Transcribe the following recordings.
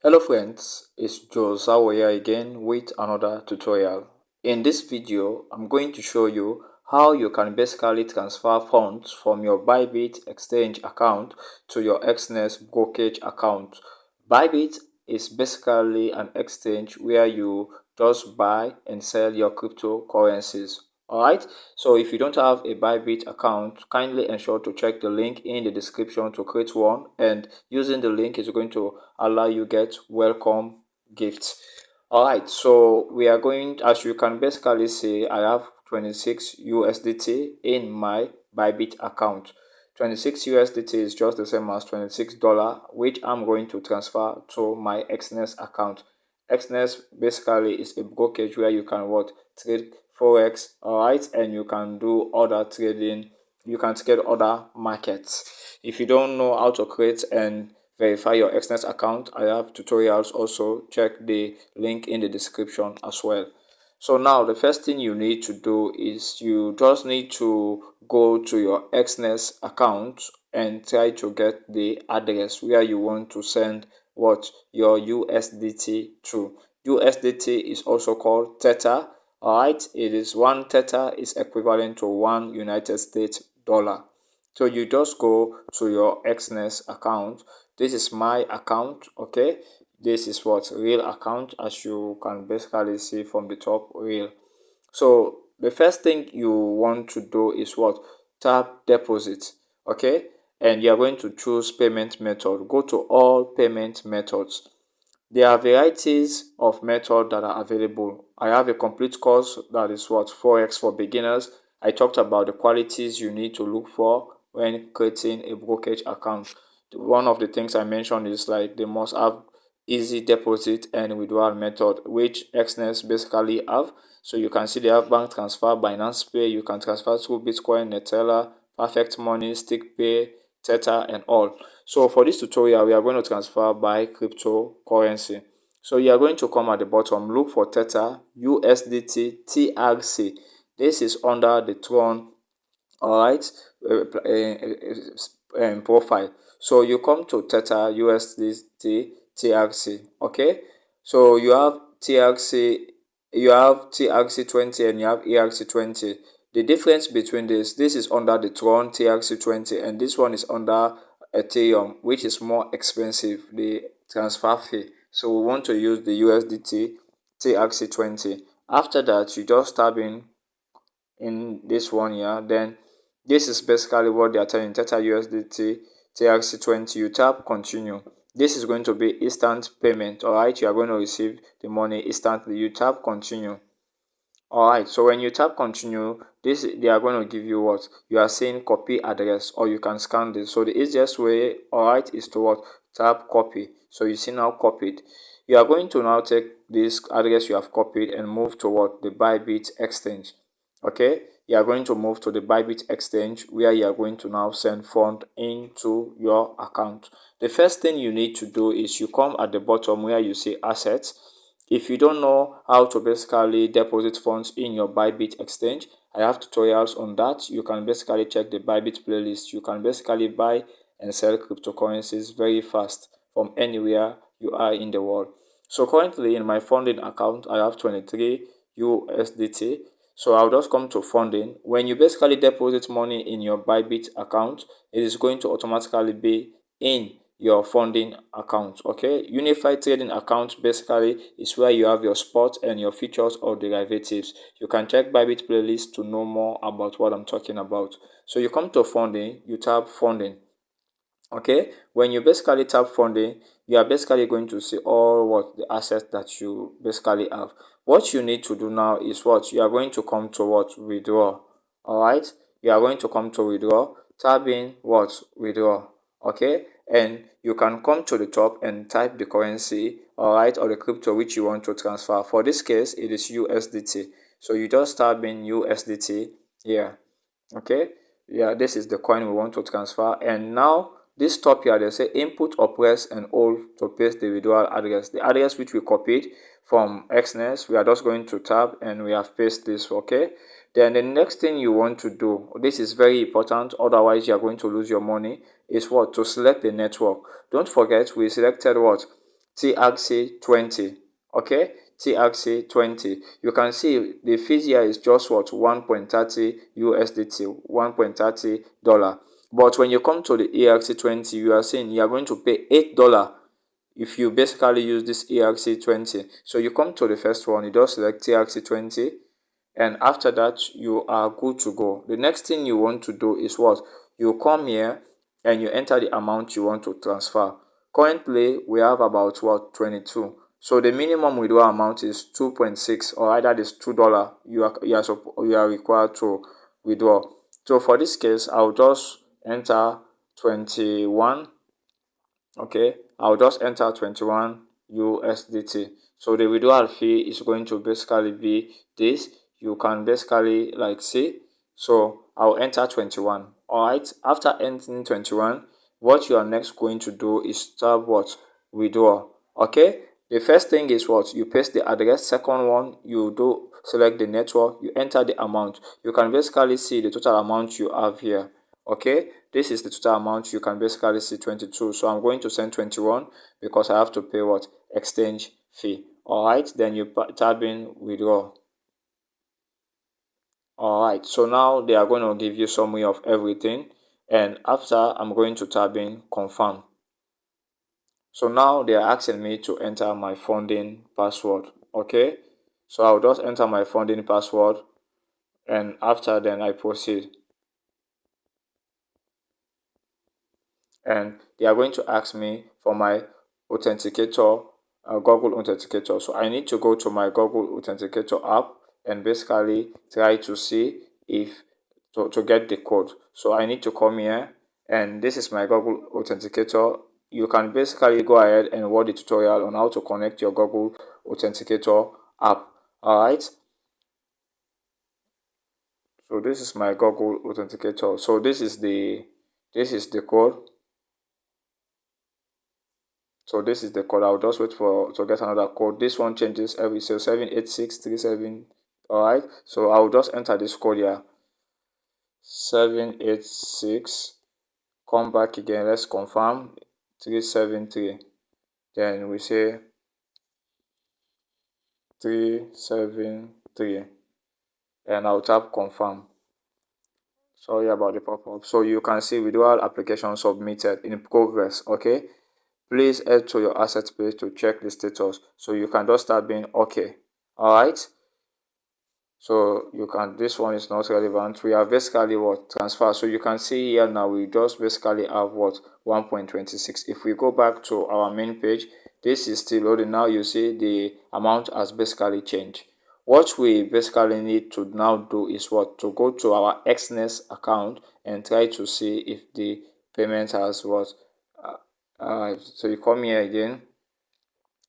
Hello friends, it's Joe here again with another tutorial. In this video, I'm going to show you how you can basically transfer funds from your ByBit exchange account to your Exness brokerage account. ByBit is basically an exchange where you just buy and sell your cryptocurrencies. Alright, so if you don't have a ByBit account, kindly ensure to check the link in the description to create one, and using the link is going to allow you get welcome gifts. Alright, so we are going, as you can basically see, I have 26 USDT in my ByBit account. 26 USDT is just the same as $26, which I'm going to transfer to my Exness account. Exness basically is a brokerage where you can trade Forex, alright, and you can do other trading. You can trade other markets. If you don't know how to create and verify your Exness account, I have tutorials also. Check the link in the description as well. So now the first thing you need to do is you just need to go to your Exness account and try to get the address where you want to send your USDT to. USDT is also called Theta. Alright, it is one Theta is equivalent to one United States dollar. So you just go to your Exness account. This is my account, okay? This is real account, as you can basically see from the top, real. So the first thing you want to do is tap deposit, okay? And you are going to choose payment method. Go to all payment methods. There are varieties of methods that are available. I have a complete course that is Forex for beginners. I talked about the qualities you need to look for when creating a brokerage account. One of the things I mentioned is like they must have easy deposit and withdrawal method, which Exness basically have. So you can see they have bank transfer, BINANCE Pay, you can transfer through Bitcoin, Netella, Perfect Money, Stick Pay, Theta, and all. So for this tutorial, we are going to transfer by cryptocurrency. So you are going to come at the bottom, look for Theta, USDT, TRC. This is under the Tron, alright, profile. So you come to Theta, USDT, TRC, okay? So you have TRC20 and you have ERC20. The difference between this is under the Tron TRC20 and this one is under Ethereum, which is more expensive, the transfer fee. So we want to use the USDT TRC20. After that, you just tab in this one here. Then this is basically what they are telling Theta USDT TRC20. You tap continue. This is going to be instant payment. Alright, you are going to receive the money instantly. You tap continue. Alright, so when you tap continue, they are going to give you you are saying copy address, or you can scan this. So the easiest way, alright, is to tap copy. So you see now copied. You are going to now take this address you have copied and move to the ByBit exchange. Okay, you are going to move to the ByBit exchange where you are going to now send fund into your account. The first thing you need to do is you come at the bottom where you see assets. If you don't know how to basically deposit funds in your ByBit exchange, I have tutorials on that. You can basically check the ByBit playlist. You can basically buy and sell cryptocurrencies very fast from anywhere you are in the world. So currently in my funding account, I have 23 USDT. So I'll just come to funding. When you basically deposit money in your ByBit account, it is going to automatically be in your funding account. Okay, unified trading account basically is where you have your spot and your futures or derivatives. You can check ByBit playlist to know more about what I'm talking about. So you come to funding, you tap funding. Okay, when you basically tap funding, you are basically going to see all the assets that you basically have. What you need to do now is you are going to come to withdraw. All right, you are going to come to withdraw, tab in withdraw. Okay, and you can come to the top and type the currency, all right, or the crypto which you want to transfer. For this case, it is USDT. So you just type in USDT here. Okay, yeah, this is the coin we want to transfer. And now this top here, they say input or press and hold to paste the withdrawal address. The address which we copied from Exness, we are just going to tab and we have pasted this. Okay, then the next thing you want to do, this is very important, otherwise you are going to lose your money, is to select the network. Don't forget we selected TRC20. Okay, TRC20. You can see the fees here is just what 1.30 USDT, $1.30. But when you come to the ERC20, you are saying you are going to pay $8 if you basically use this ERC20. So you come to the first one, you just select TRC20, and after that you are good to go. The next thing you want to do is what? You come here and you enter the amount you want to transfer. Currently we have about what, 22. So the minimum withdrawal amount is 2.6, or either is $2 you are required to withdraw. So for this case, I'll just enter 21. Okay, I'll just enter 21 USDT. So the withdrawal fee is going to basically be this. You can basically like see. So I'll enter 21. All right, after entering 21, what you are next going to do is start what? Withdraw. Okay, the first thing is what? You paste the address. Second one, you do select the network, you enter the amount. You can basically see the total amount you have here. Okay, this is the total amount. You can basically see 22. So I'm going to send 21 because I have to pay what? Exchange fee. All right, then you type in withdraw. All right, so now they are going to give you summary of everything, and after I'm going to type in confirm. So now they are asking me to enter my funding password. Okay, so I'll just enter my funding password, and after then I proceed. And they are going to ask me for my authenticator, Google Authenticator. So I need to go to my Google Authenticator app and basically try to see if to get the code. So I need to come here, and this is my Google Authenticator. You can basically go ahead and watch the tutorial on how to connect your Google Authenticator app. All right. So this is my Google Authenticator. So this is the code. So this is the code. I'll just wait for to get another code. This one changes every, so 78637. All right, so I'll just enter this code here, 786. Come back again, let's confirm, 373. Then we say 373, and I'll tap confirm. Sorry about the pop-up. So you can see withdrawal application submitted in progress. Okay, please head to your asset page to check the status. So you can just start being okay. All right, so you can, this one is not relevant. We have basically what? Transfer. So you can see here now we just basically have what? 1.26. If we go back to our main page, this is still loading. Now you see the amount has basically changed. What we basically need to now do is what? To go to our Exness account and try to see if the payment has what? So you come here again,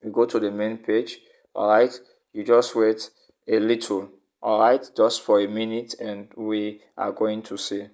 you go to the main page. All right, you just wait a little. All right, just for a minute, and we are going to see.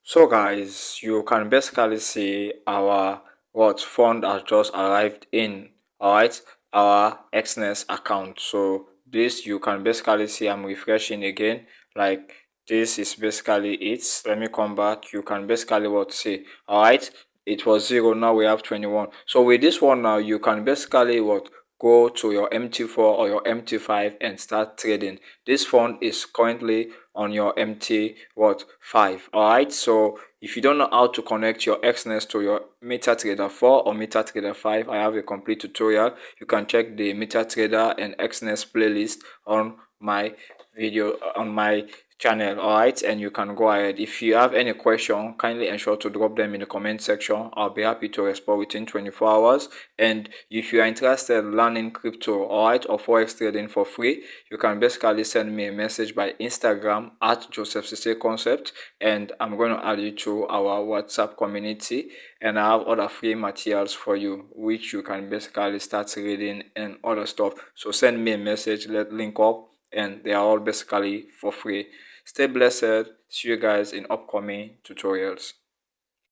So guys, you can basically see our what fund has just arrived in, all right, our Exness account. So this, you can basically see, I'm refreshing again, like this is basically it. Let me come back. You can basically what see, all right, it was 0, now we have 21. So with this one now, you can basically what go to your MT4 or your MT5 and start trading. This fund is currently on your MT5. All right, so if you don't know how to connect your Exness to your MetaTrader 4 or MetaTrader 5, I have a complete tutorial. You can check the MetaTrader and Exness playlist on my video on my channel. All right, and you can go ahead. If you have any question, kindly ensure to drop them in the comment section. I'll be happy to respond within 24 hours. And if you are interested in learning crypto, all right, or forex trading for free, you can basically send me a message by Instagram at Sesay Concepts, and I'm going to add you to our WhatsApp community, and I have other free materials for you which you can basically start reading and other stuff. So send me a message, let's link up, and they are all basically for free. Stay blessed. See you guys in upcoming tutorials.